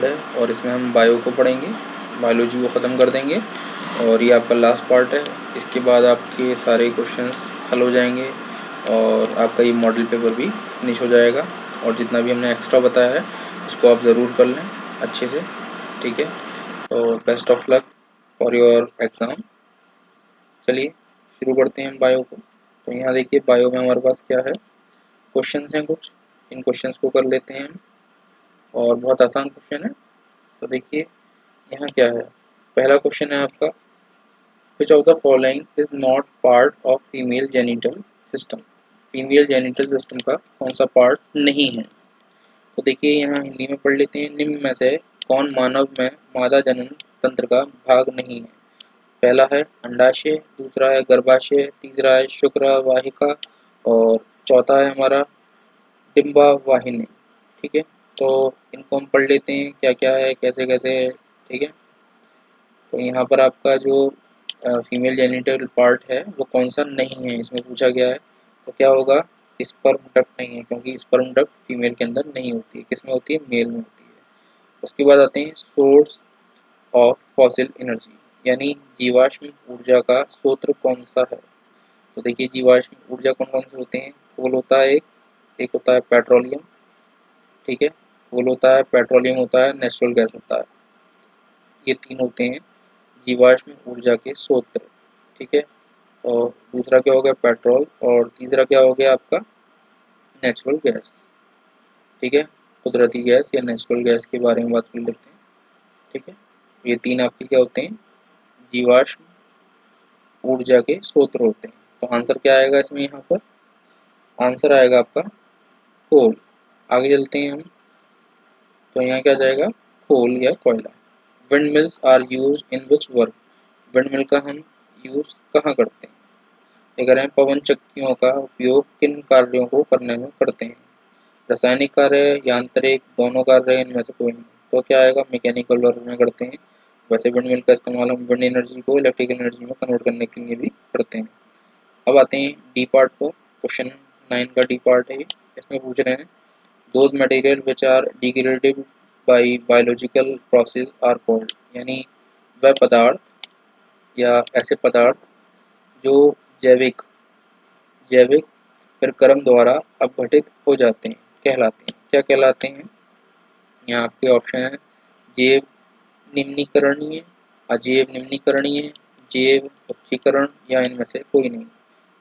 है और इसमें हम बायो को पढ़ेंगे, बायोलॉजी को ख़त्म कर देंगे और ये आपका लास्ट पार्ट है। इसके बाद आपके सारे क्वेश्चंस हल हो जाएंगे और आपका ये मॉडल पेपर भी फिनिश हो जाएगा और जितना भी हमने एक्स्ट्रा बताया है उसको आप ज़रूर कर लें अच्छे से, ठीक है। तो best of luck for your exam. चलिए शुरू करते हैं हम बायो को। तो यहाँ देखिए बायो में हमारे पास क्या है, क्वेश्चंस हैं कुछ, इन क्वेश्चंस को कर लेते हैं हम और बहुत आसान क्वेश्चन है। तो देखिए यहाँ क्या है, पहला क्वेश्चन है आपका, which of the following is not part of female genital system. Female genital system का कौन सा पार्ट नहीं है। तो देखिए यहाँ हिंदी में पढ़ लेते हैं, निम्न में से कौन मानव में मादा जनन तंत्र का भाग नहीं है। पहला है अंडाशय, दूसरा है गर्भाशय, तीसरा है शुक्र वाहिका और चौथा है हमारा डिम्बा वाहिनी, ठीक है। तो इनको हम पढ़ लेते हैं क्या क्या है, कैसे कैसे है, ठीक है। तो यहाँ पर आपका जो फीमेल जेनिटल पार्ट है वो कौन सा नहीं है इसमें पूछा गया है। तो क्या होगा, स्पर्म डक्ट नहीं है, क्योंकि स्पर्म डक्ट फीमेल के अंदर नहीं होती है, किसमें होती है, मेल में होती है। उसके बाद आते हैं सोर्स ऑफ फॉसिल एनर्जी, यानी जीवाश्म ऊर्जा का स्रोत कौन सा है। तो देखिए जीवाश्म ऊर्जा कौन कौन से होते हैं, कोल होता है एक होता है पेट्रोलियम, ठीक है, कोल होता है, पेट्रोलियम होता है, नेचुरल गैस होता है, ये तीन होते हैं जीवाश्म ऊर्जा के स्रोत, ठीक है। और दूसरा क्या हो गया पेट्रोल और तीसरा क्या हो गया आपका नेचुरल गैस, ठीक है। कुदरती गैस या नेचुरल गैस के बारे में बात कर लेते हैं, ठीक है। ये तीन आपके क्या होते हैं, जीवाश्म ऊर्जा के स्रोत होते हैं। तो आंसर क्या आएगा इसमें, यहाँ पर आंसर आएगा आपका कोल। आगे चलते हैं हम, तो यहाँ क्या जाएगा, कोल या कोयला। Wind mills are use in which work. Wind mill का हम यूज कहाँ करते हैं, ये कह रहे हैं पवन चक्कियों का उपयोग किन कार्यों को करने में करते हैं। रासायनिक कार्य, यांत्रिक, दोनों कार्य, इनमें से कोई नहीं। तो क्या आएगा, मैकेनिकल वर्क में करते हैं। वैसे विंड मिल का इस्तेमाल हम विंड एनर्जी को इलेक्ट्रिकल एनर्जी में कन्वर्ट करने के लिए भी करते हैं। अब आते हैं डी पार्ट पर, क्वेश्चन 9 का डी पार्ट है ये। इसमें पूछ रहे हैं those material which are degradable by biological process are called, यानी वह पदार्थ या ऐसे पदार्थ जो जैविक जैविक प्रक्रम द्वारा अपघटित हो जाते हैं कहलाते हैं, क्या कहलाते हैं। यहाँ आपके ऑप्शन है जैव निम्नीकरणीय, अजैव निम्नीकरणीय, जैव उच्चीकरण या इनमें से कोई नहीं।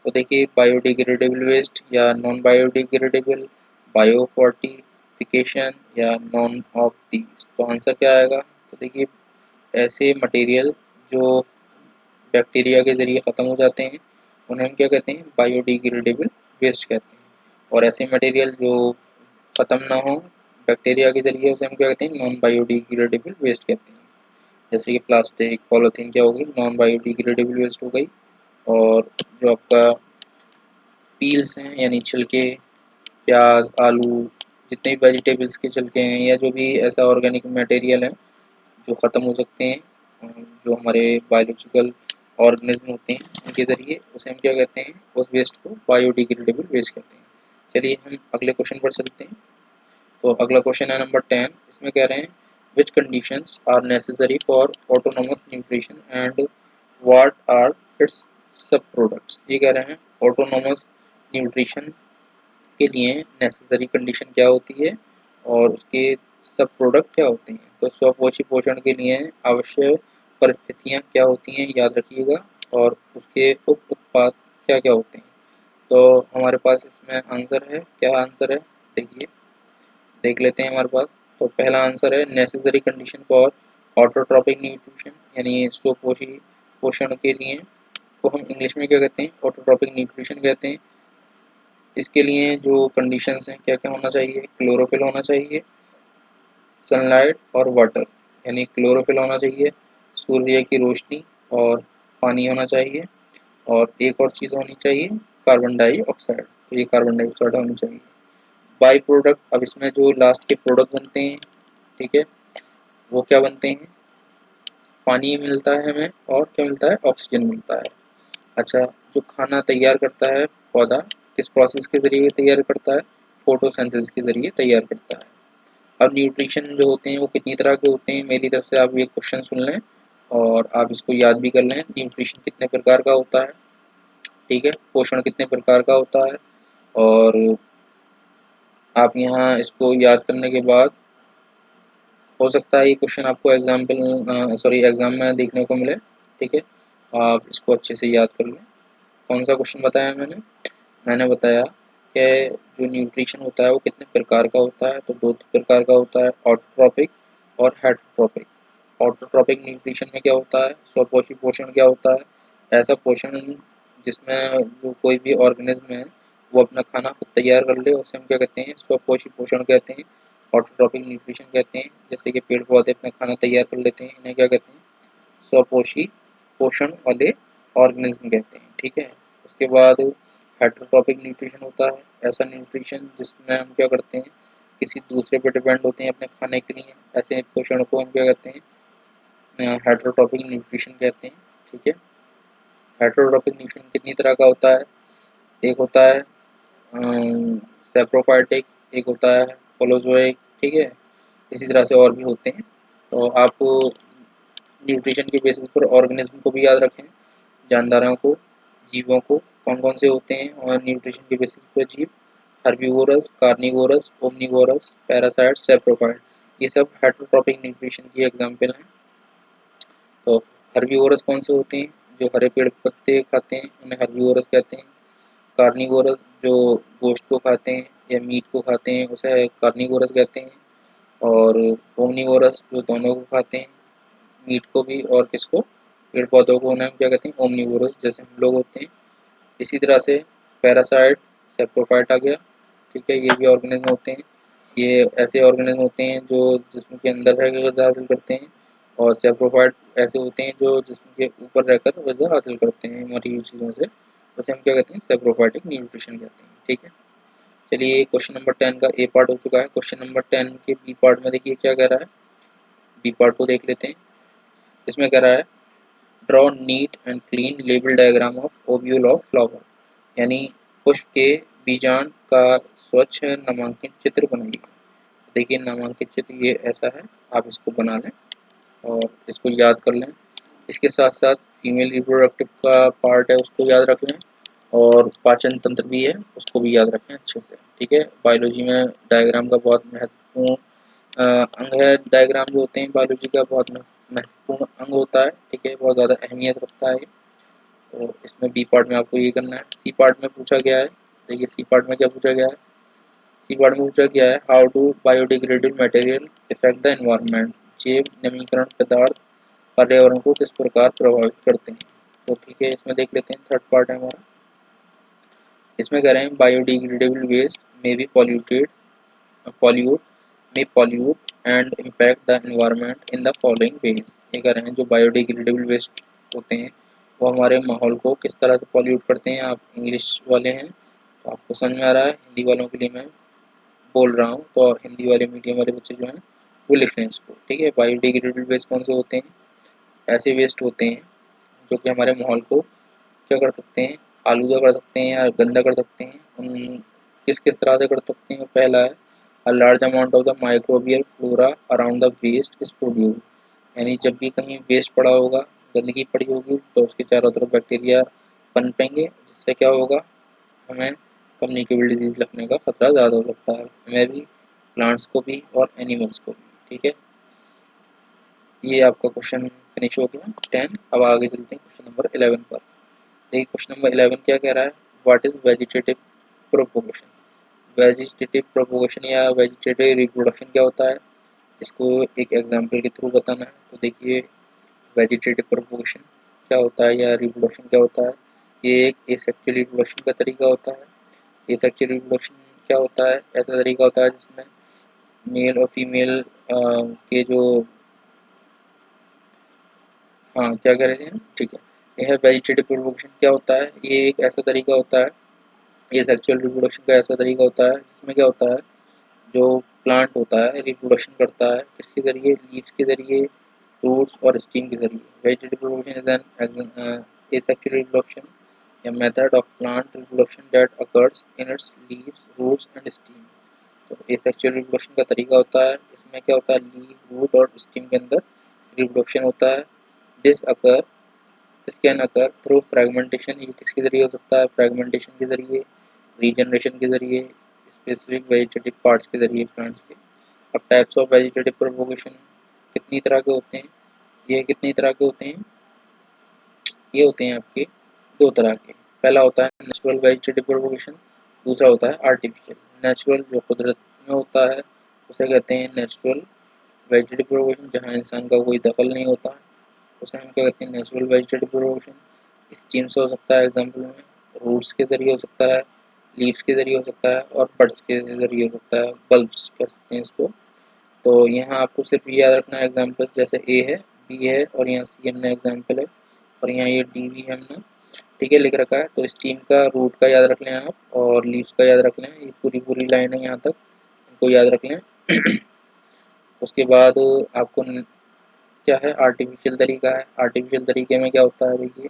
तो देखिए बायोडिग्रेडेबल वेस्ट या नॉन बायोडिग्रेडेबल, बायोफोर्टिफिकेशन या नॉन ऑफ दीज। तो आंसर क्या आएगा, तो देखिए ऐसे मटेरियल जो बैक्टीरिया के ज़रिए ख़त्म हो जाते हैं उन्हें हम क्या कहते हैं, बायोडिग्रेडेबल वेस्ट कहते हैं। और ऐसे मटेरियल जो ख़त्म ना हो बैक्टीरिया के ज़रिए उसे हम क्या कहते हैं, नॉन बायोडिग्रेडेबल वेस्ट कहते हैं। जैसे कि प्लास्टिक पॉलीथीन क्या होगी, नॉन बायोडिग्रेडेबल वेस्ट हो गई। और जो आपका पील्स हैं यानी छिलके, प्याज आलू, जितने भी वेजिटेबल्स के छिलके हैं या जो भी ऐसा ऑर्गेनिक मटेरियल है जो ख़त्म हो सकते हैं, जो हमारे बायोलॉजिकल ऑर्गेनिज्म होते हैं उनके ज़रिए, उसे हम क्या कहते हैं, उस वेस्ट को बायोडिग्रेडेबल वेस्ट कहते हैं। चलिए हम अगले क्वेश्चन पर चलते हैं। तो अगला क्वेश्चन है नंबर 10। इसमें कह रहे हैं which conditions are necessary for autonomous nutrition and what are its sub products. ये कह रहे हैं ऑटोनोमस न्यूट्रिशन के लिए नेसेसरी कंडीशन क्या होती है और उसके सब प्रोडक्ट क्या होते हैं। तो स्वपोषी पोषण के लिए आवश्यक परिस्थितियाँ क्या होती हैं, याद रखिएगा, और उसके उप उत्पाद क्या क्या होते हैं। तो हमारे पास इसमें आंसर है, क्या आंसर है देखिए, देख लेते हैं हमारे पास। तो पहला आंसर है necessary condition for autotrophic nutrition, यानी स्वपोषी पोषण के लिए को हम इंग्लिश में क्या कहते हैं, ऑटोट्रॉपिक न्यूट्रिशन कहते हैं। इसके लिए जो कंडीशंस हैं क्या क्या होना चाहिए, क्लोरोफिल होना चाहिए, सनलाइट और वाटर, यानी क्लोरोफिल होना चाहिए, सूर्य की रोशनी और पानी होना चाहिए, और एक और चीज़ होनी चाहिए कार्बन डाइऑक्साइड। तो ये कार्बन डाइऑक्साइड होनी चाहिए। बाई प्रोडक्ट, अब इसमें जो लास्ट के प्रोडक्ट बनते हैं, ठीक है, वो क्या बनते हैं, पानी मिलता है हमें और क्या मिलता है, ऑक्सीजन मिलता है। अच्छा, जो खाना तैयार करता है पौधा किस प्रोसेस के ज़रिए तैयार करता है, फोटोसिंथेसिस के ज़रिए तैयार करता है। अब न्यूट्रिशन जो होते हैं वो कितनी तरह के होते हैं, मेरी तरफ से आप ये क्वेश्चन सुन लें और आप इसको याद भी कर लें। न्यूट्रिशन कितने प्रकार का होता है, ठीक है, पोषण कितने प्रकार का होता है, और आप यहाँ इसको याद करने के बाद हो सकता है ये क्वेश्चन आपको एग्जाम में देखने को मिले, ठीक है, आप इसको अच्छे से याद कर लें। कौन सा क्वेश्चन बताया मैंने बताया कि जो न्यूट्रिशन होता है वो कितने प्रकार का होता है, तो दो प्रकार का होता है, ऑटोट्रॉपिक और हेटरोट्रॉपिक। ऑटोट्रॉपिक न्यूट्रिशन में क्या होता है, स्वपोषी पोषण क्या होता है, ऐसा पोषण जिसमें जो कोई भी ऑर्गेनिज्म है वो अपना खाना खुद तैयार कर ले, उसे हम क्या कहते हैं, स्वपोषी पोषण कहते हैं, ऑटोट्रॉपिक न्यूट्रिशन कहते हैं। जैसे कि पेड़ पौधे अपना खाना तैयार कर लेते हैं, इन्हें क्या कहते हैं, स्वपोषी पोषण वाले ऑर्गेनिज्म कहते हैं, ठीक है। उसके बाद हेटरोट्रॉपिक न्यूट्रिशन होता है, ऐसा न्यूट्रिशन जिसमें हम क्या करते हैं, किसी दूसरे पर डिपेंड होते हैं अपने खाने के लिए, ऐसे पोषण को हम क्या कहते हैं, हेटरोट्रॉपिक न्यूट्रिशन कहते हैं, ठीक है। हेटरोट्रॉपिक न्यूट्रिशन कितनी तरह का होता है, एक होता है सेप्रोफाइटिक, एक होता है होलोजोइक, ठीक है, इसी तरह से और भी होते हैं। तो आप न्यूट्रिशन के बेसिस पर ऑर्गेनिज्म को भी याद रखें, जानदारों को, जीवों को, कौन कौन से होते हैं, और न्यूट्रिशन के बेसिस पर जीव, herbivorous, carnivorous, omnivorous, parasite, saprophyte, ये सब हेटरोट्रॉपिक न्यूट्रिशन की एग्जाम्पल हैं। तो हर्बीवोरस कौन से होते हैं, जो हरे पेड़ पत्ते खाते हैं उन्हें हर्बीवोरस कहते हैं। कार्निवोरस जो गोश्त को खाते हैं या मीट को खाते हैं उसे कार्निवोरस कहते हैं। और ओमनीवोरस जो दोनों को खाते हैं, मीट को भी और किसको, पेड़ पौधों को, उन्हें हम क्या कहते हैं, ओमनीवोरस, जैसे हम लोग होते हैं। इसी तरह से पैरासाइट, सेप्रोफाइट आ गया, ठीक है, ये भी ऑर्गेनिज्म होते हैं। ये ऐसे ऑर्गेनिज्म होते हैं जो जिस्म के अंदर रहकर गज़ा हासिल करते हैं, और सेप्रोफाइट ऐसे होते हैं जो जिस्म के ऊपर रहकर गज़ा हासिल करते हैं मरी हुई चीज़ों से, उसे हम क्या कहते हैं, सेप्रोफाइटिक न्यूट्रिशन कहते हैं, ठीक है। चलिए क्वेश्चन नंबर 10 का ए पार्ट हो चुका है। क्वेश्चन नंबर 10 के बी पार्ट में देखिए क्या कह रहा है, बी पार्ट को देख लेते हैं। इसमें कह रहा है draw neat and clean label diagram of ovule of flower, यानी पुष्प के बीजांड का स्वच्छ नामांकित चित्र बनाइए। देखिए नामांकित चित्र ये ऐसा है, आप इसको बना लें और इसको याद कर लें। इसके साथ साथ फीमेल रिप्रोडक्टिव का पार्ट है उसको याद रख लें, और पाचन तंत्र भी है उसको भी याद रखें अच्छे से, ठीक है। बायोलॉजी में डायग्राम का बहुत महत्वपूर्ण अंग है, डायग्राम जो होते हैं बायोलॉजी का बहुत महत्वपूर्ण अंग होता है, ठीक है, बहुत ज़्यादा अहमियत रखता है। तो इसमें बी पार्ट में आपको ये करना है। सी पार्ट में पूछा गया है, देखिए सी पार्ट में क्या पूछा गया है, सी पार्ट में पूछा गया है how do biodegradable material effect the environment, जैव नवीकरण पदार्थ पर्यावरण को किस प्रकार प्रभावित करते हैं। तो ठीक है, इसमें देख लेते हैं, थर्ड पार्ट है हमारा। इसमें कह रहे हैं बायोडिग्रेडेबल वेस्ट में B pollute may pollute and impact the environment in the following ways। ये कह रहे हैं जो बायोडिग्रेडेबल वेस्ट होते हैं वो हमारे माहौल को किस तरह से पॉल्यूट करते हैं। आप इंग्लिश वाले हैं तो आपको समझ में आ रहा है, हिंदी वालों के लिए मैं बोल रहा हूँ, तो हिंदी वाले मीडियम वाले बच्चे जो हैं वो लिख लें इसको, ठीक है। बायोडिग्रेडेबल वेस्ट कौन से होते हैं, ऐसे वेस्ट होते हैं जो कि हमारे माहौल को क्या कर सकते हैं, आलूदा कर सकते हैं या गंदा कर सकते हैं। उन किस किस तरह से कर सकते हैं, पहला है a large amount of the microbial flora around the waste is produced, यानी जब भी कहीं वेस्ट पड़ा होगा, गंदगी पड़ी होगी, तो उसके चारों तरफ बैक्टीरिया पनपेंगे, जिससे क्या होगा, हमें कम्युनिकेबल डिजीज लगने का खतरा ज़्यादा हो सकता है, हमें भी, प्लांट्स को भी और एनिमल्स को भी, ठीक है। ये आपका क्वेश्चन फिनिश हो गया 10। अब आगे चलते हैं क्वेश्चन नंबर 11 पर। देखिए क्वेश्चन नंबर 11 क्या कह रहा है, what is vegetative propagation. Vegetative propagation या वेजिटेटिव रिप्रोडक्शन क्या होता है, इसको एक एग्जांपल के थ्रू बताना है। तो देखिए वेजिटेटिव प्रोपोगेशन क्या होता है या रिप्रोडक्शन क्या होता है, ये एक एसेक्सुअल रिप्रोडक्शन का तरीका होता है। एसेक्सुअल रिप्रोडक्शन क्या होता है, ऐसा तरीका होता है जिसमें मेल और फीमेल के जो, हाँ क्या कह रहे हैं, ठीक है, यह वेजिटेटिव रिप्रोडक्शन क्या होता है, ये एक ऐसा तरीका होता है, ये सेक्सुअल रिप्रोडक्शन का ऐसा तरीका होता है जिसमें क्या होता है, जो प्लांट होता है रिप्रोडक्शन करता है किसके जरिए, लीव्स के जरिए, रूट्स और स्टीम के जरिए। Vegetative reproduction is an asexual reproduction, a method of plant reproduction that occurs in its leaves, roots and stem। तो एसेक्सुअल रिप्रोडक्शन का तरीका होता है, इसमें क्या होता है, लीव, रूट और स्टीम के अंदर रिप्रोडक्शन होता है। This occur this can occur through fragmentation, ये किसके जरिए हो सकता है, फ्रेगमेंटेशन के जरिए, रीजनरेशन के जरिए, स्पेसिफिक वेजिटेटिव पार्ट्स के जरिए प्लांट्स के। अब टाइप्स ऑफ वेजिटेटिव प्रोपोगेशन कितनी तरह के होते हैं, ये कितनी तरह के होते हैं, ये होते हैं आपके दो तरह के। पहला होता है नेचुरल वेजिटेटिव प्रोपोगेशन, दूसरा होता है आर्टिफिशियल। नेचुरल जो कुदरत में होता है उसे कहते हैं नेचुरल वेजिटेटिव प्रोपोगेशन, जहाँ इंसान का कोई दखल नहीं होता है, उसे हम क्या कहते हैं, नेचुरल वेजिटेटिव प्रोपोगेशन। स्टीम से हो सकता है एग्जाम्पल में, रूट्स के जरिए हो सकता है, लीव्स के जरिए हो सकता है और बड्स के जरिए हो सकता है, बल्ब्स कह सकते हैं इसको। तो यहाँ आपको सिर्फ ये याद रखना है एग्जाम्पल, जैसे ए है, बी है और यहाँ सी हमने एग्जाम्पल है और यहाँ ये डी भी हमने ठीक है लिख रखा है। तो स्टीम का रूट का याद रख लें आप और लीव्स का याद रख लें, ये पूरी पूरी लाइन है यहाँ तक, इनको याद रख लें। उसके बाद आपको क्या है, आर्टिफिशियल तरीका है। आर्टिफिशियल तरीके में क्या होता है, देखिए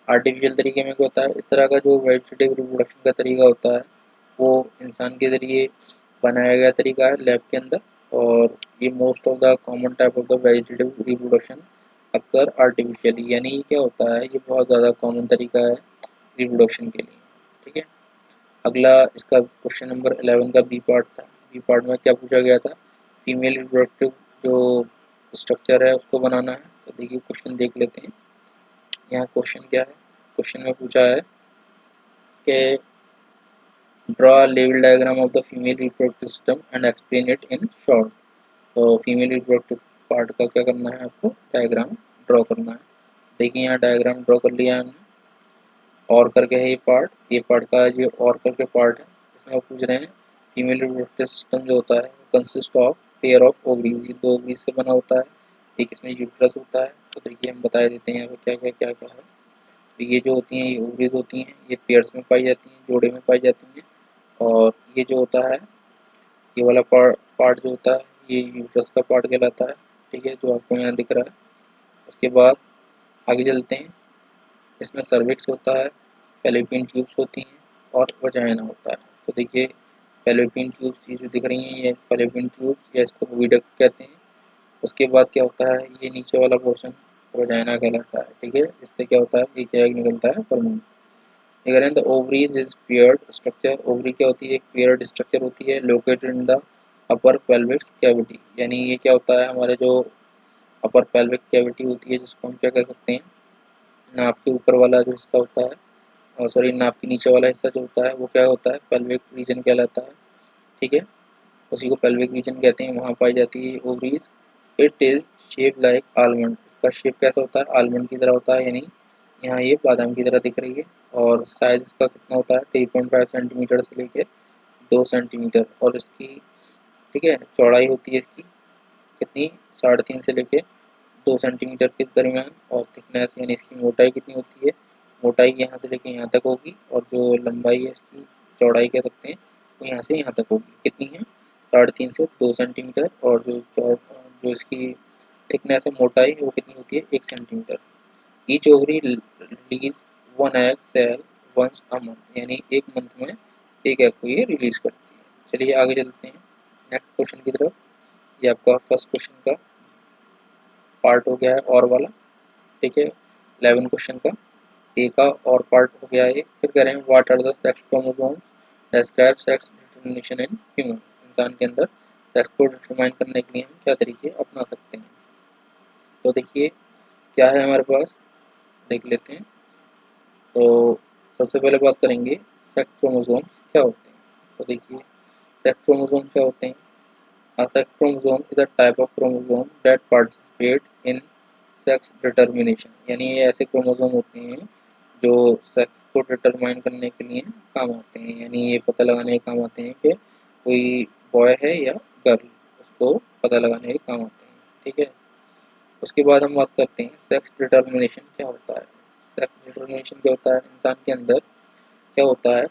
आर्टिफिशियल तरीके में क्या होता है, इस तरह का जो वेजिटेटिव रिप्रोडक्शन का तरीका होता है वो इंसान के ज़रिए बनाया गया तरीका है लैब के अंदर, और ये most of the common type of the vegetative reproduction occur artificially, यानी क्या होता है, ये बहुत ज़्यादा कॉमन तरीका है रिप्रोडक्शन के लिए। ठीक है, अगला इसका क्वेश्चन नंबर 11 का बी पार्ट था। बी पार्ट में क्या पूछा गया था, फीमेल रिप्रोडक्टिव जो स्ट्रक्चर है उसको बनाना है। तो देखिए क्वेश्चन देख लेते हैं, यहाँ क्वेश्चन क्या है, क्वेश्चन में पूछा है कि draw level diagram of the female reproductive system and explain it in short. तो फीमेल रिप्रोडक्टिव पार्ट का क्या करना है, आपको डायग्राम ड्रॉ करना है। देखिए यहाँ डायग्राम ड्रॉ कर लिया हमने, और करके है ये पार्ट का ये और करके पार्ट है। इसमें वो पूछ रहे हैं फीमेल रिप्रोडक्टिव सिस्टम जो होता है consist of pair of ovaries, ये दो ओवरीज से बना होता है, एक इसमें यूट्रस होता है। तो देखिए हम बता देते हैं यहाँ पे क्या क्या है। तो ये जो होती हैं ये ओवरीज होती हैं, ये पेयर्स में पाई जाती हैं, जोड़े में पाई जाती हैं। और ये जो होता है, ये वाला पार्ट जो होता है ये यूट्रस का पार्ट कहलाता है। ठीक है, जो आपको यहाँ दिख रहा है। उसके बाद आगे चलते हैं, इसमें सर्विक्स होता है, फैलोपियन ट्यूब्स होती हैं और वजाइना होता है। तो देखिए फैलोपियन ट्यूब्स ये जो दिख रही हैं ये फैलोपियन ट्यूब्स या इसको विडक्ट कहते हैं। उसके बाद क्या होता है, ये नीचे वाला पोर्शन वजाइना कहलाता है। ठीक है, इससे क्या होता है, एक एग निकलता है परमाणु। अगर the ovaries is paired structure, ovary क्या होती है, एक पेयर्ड स्ट्रक्चर होती है located in the upper pelvic cavity, यानी ये क्या होता है, हमारे जो अपर पेल्विक कैविटी होती है जिसको हम क्या कह सकते हैं, नाभ के ऊपर वाला जो हिस्सा होता है, और सॉरी नाभ के नीचे वाला हिस्सा जो होता है वो क्या होता है, पेल्विक रीजन कहलाता है। ठीक है, उसी को पेल्विक रीजन कहते हैं, वहाँ पाई जाती है ovaries. It is shape like almond, इसका शेप कैसा होता है, आलमंड की तरह होता है, यानी यहाँ ये बादाम की तरह दिख रही है। और साइज इसका कितना होता है, 3.5 सेंटीमीटर से लेके 2 सेंटीमीटर। और इसकी ठीक है चौड़ाई होती है इसकी कितनी, 3.5 से लेके 2 सेंटीमीटर के दरमियान। और थिकनेस यानी इसकी मोटाई कितनी होती है, मोटाई यहाँ से लेके यहाँ तक होगी, और जो लंबाई है इसकी, चौड़ाई कह सकते हैं, वो यहाँ से यहाँ तक होगी। कितनी है, 3.5 से 2 सेंटीमीटर। और जो इसकी थिकनेस है, मोटाई, वो कितनी होती है, 1 centimetre. Each ovary release one egg cell once a month, यानी एक मंथ में एक एग को ये रिलीज करती है। चलिए आगे चलते हैं नेक्स्ट क्वेश्चन की तरफ। ये आपका फर्स्ट क्वेश्चन का पार्ट हो गया है और वाला। ठीक है, 11 क्वेश्चन का ए का और पार्ट हो गया है। फिर कह रहे हैं what are the sex chromosomes describe sex determination in human, इंसान के अंदर सेक्स को डिटरमाइन करने के लिए हम क्या तरीके अपना सकते हैं। तो देखिए क्या है हमारे पास, देख लेते हैं। तो सबसे पहले बात करेंगे सेक्स क्रोमोसोम्स क्या होते हैं। तो देखिए सेक्स क्रोमोसोम क्या होते हैं। A sex chromosome is a type of chromosome that participate in sex determination, यानी ये ऐसे क्रोमोसोम होते हैं जो सेक्स को डिटरमाइन करने के लिए काम आते हैं, यानी ये पता लगाने के काम आते हैं कि कोई बॉय है या गर्ल, उसको पता लगाने के काम आते हैं। ठीक है, उसके बाद हम बात करते हैं सेक्स डिटरमिनेशन क्या होता है। सेक्स डिटरमिनेशन क्या होता है, इंसान के अंदर क्या होता है,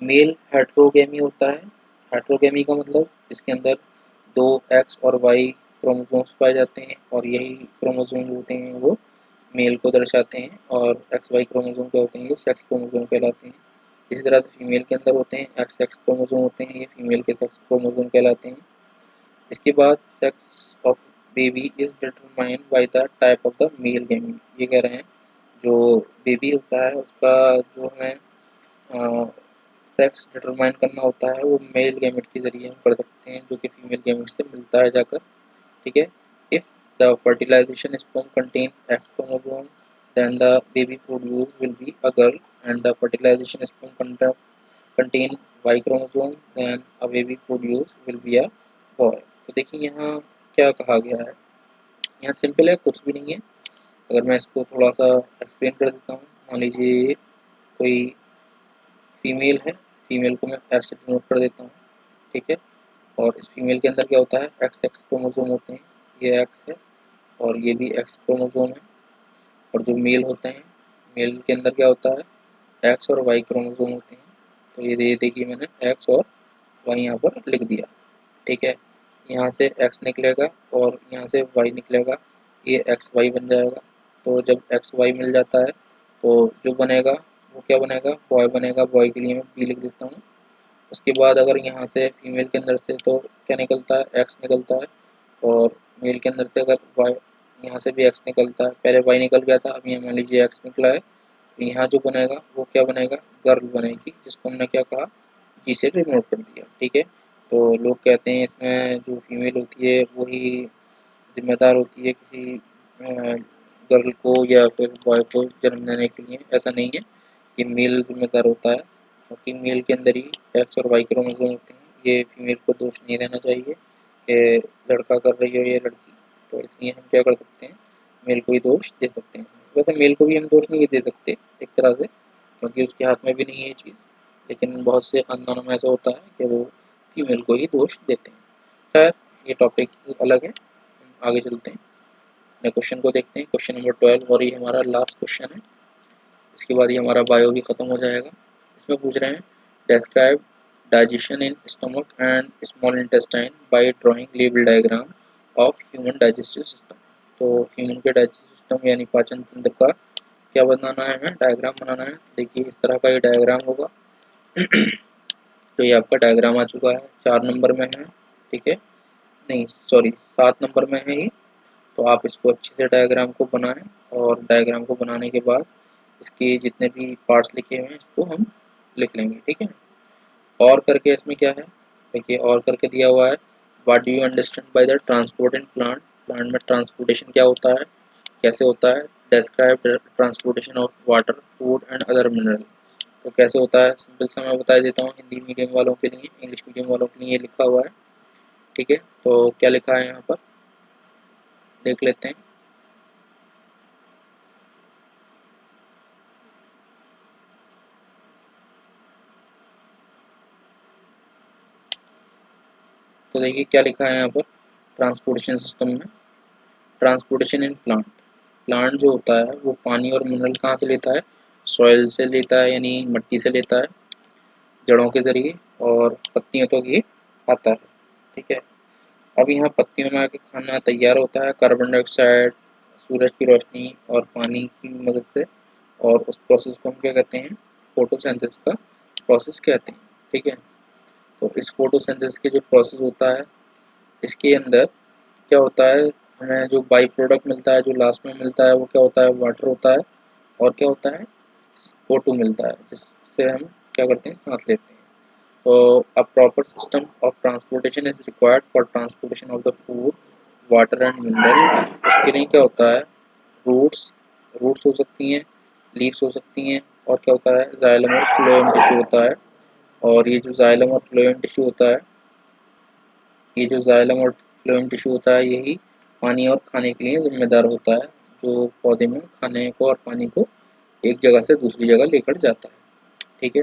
मेल हेट्रोगेमी होता है। हेट्रोगेमी का मतलब इसके अंदर दो एक्स और वाई क्रोमोसोम्स पाए जाते हैं, और यही क्रोमोसोम जो होते हैं वो मेल को दर्शाते हैं, और एक्स वाई क्रोमोसोम क्या होते हैं, ये सेक्स क्रोमोसोम कहलाते हैं। इसी तरह से फीमेल के अंदर होते हैं एक्स एक्स क्रोमोसोम होते हैं, ये फीमेल के सेक्स क्रोमोसोम कहलाते हैं। इसके बाद sex of baby is determined by the type of the male gamete. ये कह रहे हैं जो बेबी होता है उसका जो है सेक्स डिटरमाइन करना होता है वो मेल गैमेट के जरिए हम कर सकते हैं, जो कि फीमेल गैमेट से मिलता है जाकर। ठीक है। If the fertilisation sperm contain X chromosome then the baby produced will be a girl and the fertilization sperm contain Y chromosome then a baby produced will be a boy। तो देखिए यहाँ क्या कहा गया है, यहाँ सिंपल है, कुछ भी नहीं है। अगर मैं इसको थोड़ा सा एक्सप्लेन कर देता हूँ, मान लीजिए कोई फीमेल है, फीमेल को मैं एफ से डिनोट कर देता हूँ। ठीक है। और इस फीमेल के अंदर क्या होता है, एक्स एक्स क्रोमोसोम होते हैं, ये एक्स है और ये भी एक्स क्रोमोसोम है। और जो मेल होते हैं, मेल के अंदर क्या होता है, एक्स और वाई क्रोमोसोम होते हैं। तो ये देखिए मैंने एक्स और वाई यहाँ पर लिख दिया। ठीक है। यहाँ से एक्स निकलेगा और यहाँ से वाई निकलेगा, ये एक्स वाई बन जाएगा। तो जब एक्स वाई मिल जाता है तो जो बनेगा वो क्या बनेगा, बॉय बनेगा। बॉय के लिए मैं बी लिख देता हूँ। उसके बाद अगर यहाँ से फीमेल के अंदर से तो क्या निकलता है, एक्स निकलता है। और मेल के अंदर से अगर वाई, यहाँ से भी एक्स निकलता है, पहले वाई निकल गया था, अब यहाँ मान लीजिए एक्स निकला है। तो यहाँ जो बनेगा वो क्या बनेगा, गर्ल बनेगी, जिसको हमने क्या कहा, जी से डिनोट कर दिया। ठीक है। तो लोग कहते हैं इसमें जो फीमेल होती है वही जिम्मेदार होती है किसी गर्ल को या फिर बॉय को जन्म देने के लिए, ऐसा नहीं है। ये मेल जिम्मेदार होता है, क्योंकि मेल के अंदर ही एक्स और वाई क्रोमोसोम होते हैं। ये फीमेल को दोष नहीं देना चाहिए कि लड़का कर रही हो या लड़की। तो इसलिए हम क्या कर सकते हैं, मेल को ही दोष दे सकते हैं। वैसे मेल को भी हम दोष नहीं दे सकते एक तरह से, क्योंकि उसके हाथ में भी नहीं है ये चीज़। लेकिन बहुत से खानदानों में ऐसा होता है कि वो फीमेल को ही दोष देते हैं। खैर, ये टॉपिक अलग है, हम आगे चलते हैं, अपने क्वेश्चन को देखते हैं। क्वेश्चन नंबर 12 और ये हमारा लास्ट क्वेश्चन है। इसके बाद ये हमारा बायो भी खत्म हो जाएगा। इसमें पूछ रहे हैं describe digestion in stomach and small intestine by drawing level diagram of human digestive system. तो ह्यूमन के डाइजेस्टिव सिस्टम यानी पाचन तंत्र का क्या बनाना है, हमें डायग्राम बनाना है। देखिए इस तरह का ये डायग्राम होगा। तो ये आपका डायग्राम आ चुका है, 4 नंबर में है। ठीक है, नहीं सॉरी 7 नंबर में है ये। तो आप इसको अच्छे से डायग्राम को बनाएं और डायग्राम को बनाने के बाद इसके जितने भी पार्ट्स लिखे हुए हैं इसको हम लिख लेंगे। ठीक है। और करके इसमें क्या है, देखिए और करके दिया हुआ है what do you understand by the transport in plant. Plant में ट्रांसपोर्टेशन क्या होता है, कैसे होता है। Describe transportation of water food and other mineral. तो कैसे होता है, सिंपल सा मैं बता देता हूँ हिंदी मीडियम वालों के लिए, इंग्लिश मीडियम वालों के लिए ये लिखा हुआ है। ठीक है। तो क्या लिखा है यहाँ पर देख लेते हैं। तो देखिए क्या लिखा है यहाँ पर ट्रांसपोर्टेशन सिस्टम में, ट्रांसपोर्टेशन इन प्लांट। प्लांट जो होता है वो पानी और मिनरल कहाँ से लेता है, सॉइल से लेता है, यानी मिट्टी से लेता है जड़ों के जरिए, और पत्तियों तक ये आता है। ठीक है। अब यहाँ पत्तियों में आके खाना तैयार होता है कार्बन डाइऑक्साइड, सूरज की रोशनी और पानी की मदद से। और उस प्रोसेस को हम क्या कहते हैं, फोटोसिंथेसिस का प्रोसेस कहते हैं। ठीक है। तो इस फोटोसिंथेसिस के जो प्रोसेस होता है इसके अंदर क्या होता है, हमें जो बाई प्रोडक्ट मिलता है, जो लास्ट में मिलता है वो क्या होता है, वाटर होता है। और क्या होता है, O2 मिलता है, जिससे हम क्या करते हैं, सांस लेते हैं। तो a proper system of transportation is required for transportation of the food, water and mineral। उसके लिए क्या होता है, रूट्स, रूट्स हो सकती हैं, लीव्स हो सकती हैं, और क्या होता है, जाइलम और फ्लोएम टिश्यू होता है। और ये जो जाइलम और फ्लोएम टिश्यू होता है, ये जो जाइलम और फ्लोएम टिश्यू होता है यही पानी और खाने के लिए जिम्मेदार होता है, जो पौधे में खाने को और पानी को एक जगह से दूसरी जगह लेकर जाता है। ठीक है।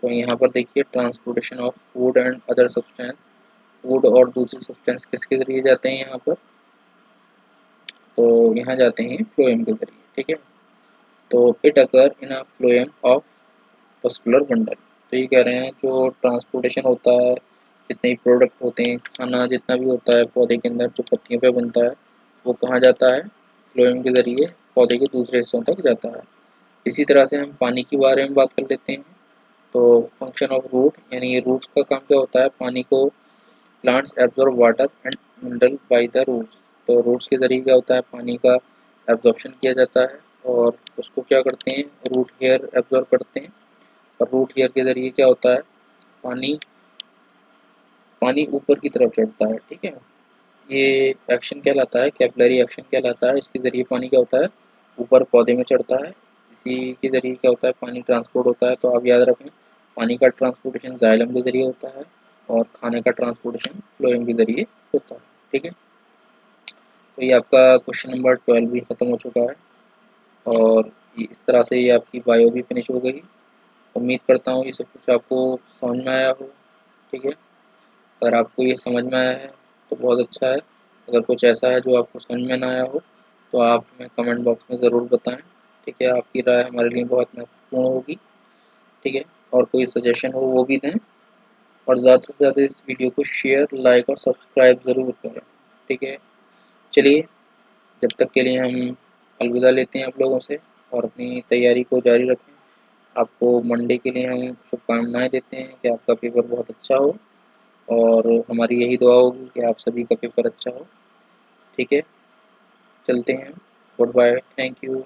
तो यहाँ पर देखिए transportation of food and other substance, food और दूसरे सब्सटेंस किसके जरिए जाते हैं यहाँ पर, तो यहाँ जाते हैं फ्लोएम के जरिए। ठीक है। तो it occur in a phloem of muscular bundle. तो ये कह रहे हैं जो ट्रांसपोर्टेशन होता है, जितने भी प्रोडक्ट होते हैं, खाना जितना भी होता है पौधे के अंदर जो पत्तियों पे बनता है, वो कहाँ जाता है, फ्लोएम के जरिए पौधे के दूसरे हिस्सों तक जाता है। इसी तरह से हम पानी के बारे में बात कर लेते हैं। तो फंक्शन ऑफ रूट, यानी रूट्स का काम क्या होता है, पानी को plants absorb water and mineral by the roots. तो रूट्स के ज़रिए क्या होता है, पानी का एब्जॉर्प्शन किया जाता है और उसको क्या करते हैं, रूट हेयर एब्जॉर्ब करते हैं। और रूट हेयर के ज़रिए क्या होता है, पानी पानी ऊपर की तरफ चढ़ता है। ठीक है, ये एक्शन कहलाता है, कैपिलरी एक्शन कहलाता है। इसके ज़रिए पानी क्या होता है, ऊपर पौधे में चढ़ता है। इसी के ज़रिए क्या होता है, पानी ट्रांसपोर्ट होता है। तो आप याद रखें, पानी का ट्रांसपोर्टेशन जाइलम के ज़रिए होता है और खाने का ट्रांसपोर्टेशन फ्लोएम के ज़रिए होता है। ठीक है, तो ये आपका क्वेश्चन नंबर 12 भी ख़त्म हो चुका है और इस तरह से ये आपकी बायो भी फिनिश हो गई। उम्मीद करता हूँ ये सब कुछ आपको समझ में आया हो। ठीक है, अगर आपको ये समझ में आया है तो बहुत अच्छा है। अगर कुछ ऐसा है जो आपको समझ में ना आया हो तो आप हमें कमेंट बॉक्स में ज़रूर बताएं। ठीक है, आपकी राय हमारे लिए बहुत महत्वपूर्ण होगी। ठीक है, और कोई सजेशन हो वो भी दें और ज़्यादा से ज़्यादा इस वीडियो को शेयर, लाइक और सब्सक्राइब ज़रूर करें। ठीक है, चलिए, जब तक के लिए हम अलविदा लेते हैं आप लोगों से और अपनी तैयारी को जारी रखें। आपको मंडे के लिए हम शुभकामनाएँ देते हैं कि आपका पेपर बहुत अच्छा हो और हमारी यही दुआ होगी कि आप सभी का पेपर अच्छा हो। ठीक है, चलते हैं, गुड बाय, थैंक यू।